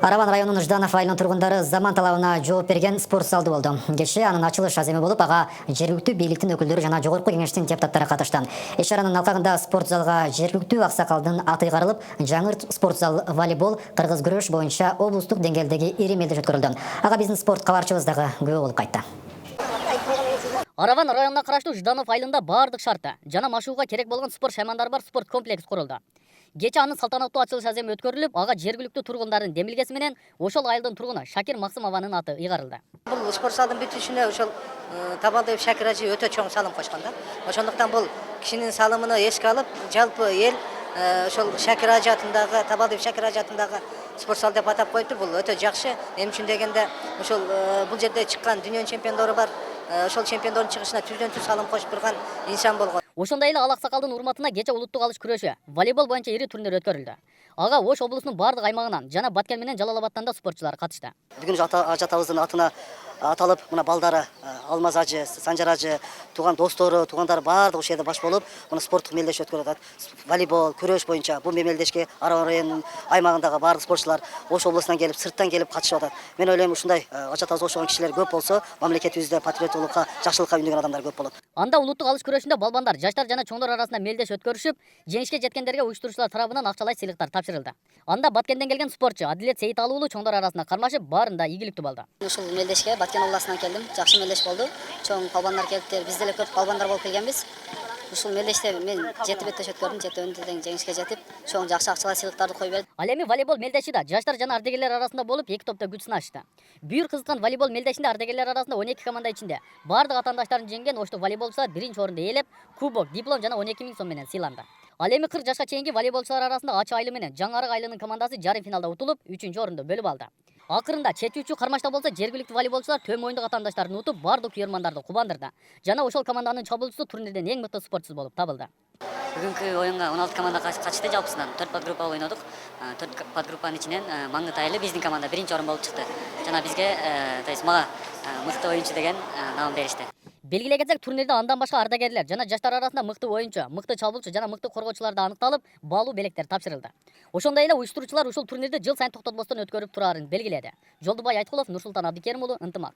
Араван районунун Жданов айылынын тургундары заман талабына жооп берген спорт залды болду. Кеше анын ачылыш аземи болуп, ага жергиликтүү бийликтин өкүлдөрү жана жогорку кеңештин депутаттары катышты. Иш-чаранын алкагында спорт залга жергиликтүү аксакалдын аты кайрылып, жаңы спорт зал волейбол, кыргыз күрөш боюнча облустук деңгээлдеги ири мелдеш өткөрүлдү. Ага биздин спорт кабарчыбыз дагы күбө болуп кайтты. Араван районуна караштуу Жданов айылында бардык шарты жана машыгууга керек болгон спорт шаймандары бар спорт комплекс курулду. Кече анын салтанаттуу ачылыш аземи өткөрүлүп, ага жергиликтүү тургундардын демилгеси менен ошол айылдын тургуну Шакир Максымованын аты ыйгарылды. Бул спорт залдын бүтүшүнө ошол Табалдыев Шакир ажы өтө чоң салым кошкон да. Ошондуктан бул кишинин салымын эске алып, жалпы эл ошол Шакир ажы атындагы Табалдыев Шакир ажы атындагы спорт зал деп атап коюптур. Бул өтө жакшы. Эмне үчүн дегенде ошол бул жерде чыккан дүйнөнүн чемпиондору бар. Ошол чемпиондордун чыгышына түздөн түз салым кошуп турган инсан болгон. Ошондой эле ал аксакалдын урматына кече улуттук алыш күрөшү, волейбол боюнча ири турнир өткөрүлдү. Ага Ош облусунун бардык аймагынан жана Баткен менен Жалал Абадтан да спортчулар катышты. Бүгүн ажы атабыздын атына аталып, мына балдары Алмаз ажы, Санжар ажы, тууган достору, туугандары баардыгы ошол жерде баш болуп, мына спорттук мелдеш өткөрүп атат. Волейбол, күрөш боюнча бул мелдешке Араван районунун аймагындагы баардык спортчулар Ош облусунан келип, сырттан келип катышып атат. Мен ойлойм, ушундай ажы атабызга окшогон кишилер көп болсо, мамлекетибизде патриоттуулукка, жакшылыкка үндөгөн адамдар көп болот. Анда улуттук алыш күрөшүндө балбандар, жаштар жана чоңдор арасында мелдеш өткөрүшүп, жеңишке жеткендерге уюштуруучулар тарабынан акчалай сыйлыктар тапшырылды. Анда Баткенден келген спортчу Адилет Сейиталы уулу чоңдор арасында кармашып, баарында ийгиликтүү болду. Ушул мелдешке Баткен областынан келдим. Жакшы мелдеш болду. Чоң балбандар келиптир. Биз деле көп балбандар болуп келгенбиз. Ушул мелдеште мен 7 беттеш өткөрдүм. 7 тең жеңишке жетип, чоң жакшы акчалай сыйлыктарды коюп берди. Ал эми волейбол мелдеши да жаштар жана ардегерлер арасында болуп, эки топто күч сынашты. Бүйүр кызыткан волейбол мелдешинде ардегерлер арасында 12 команда ичинде бардык атаандаштарын жеңген оштук волейболчулар биринчи орунду ээлеп, кубок, диплом жана 12 000 сом менен сыйланды. Ал эми 40 жашка чейинки волейболчулар арасында Ачы айылы менен Жаңы Арык айылынын командасы жарым финалда утулуп, 3-орунду бөлүп алды. Акырында чечүүчү кармашта болсо жергиликтүү волейболчулар төм моюндук атаандаштарын утуп, бардык күйөрмандарды кубандырды. Жана ошол команданын чабуулчусу турнирден эң мыкты спортчу болуп табылды. Бүгүнкү оюнга 16 команда катышты, жалпысынан 4 подгруппа ойнодук. 4 подгруппанын ичинен Маңгыт айылы биздин команда биринчи орун болуп чыкты. Жана бизге, то есть мага мыкты оюнчу деген наам беришти. Белгилей кетсек, турнирде андан башка ардагерлер жана жаштар арасында мыкты оюнчу, мыкты чабуулчу жана мыкты коргоочулар да аныкталып, баалуу белектер тапшырылды. Ошондой эле уюштуруучулар ушул турнирди жыл сайын токтотпостон өткөрүп турарын белгиледи. Жолдубай Айткулов, Нурсултан Абдикерим уулу, Ынтымак.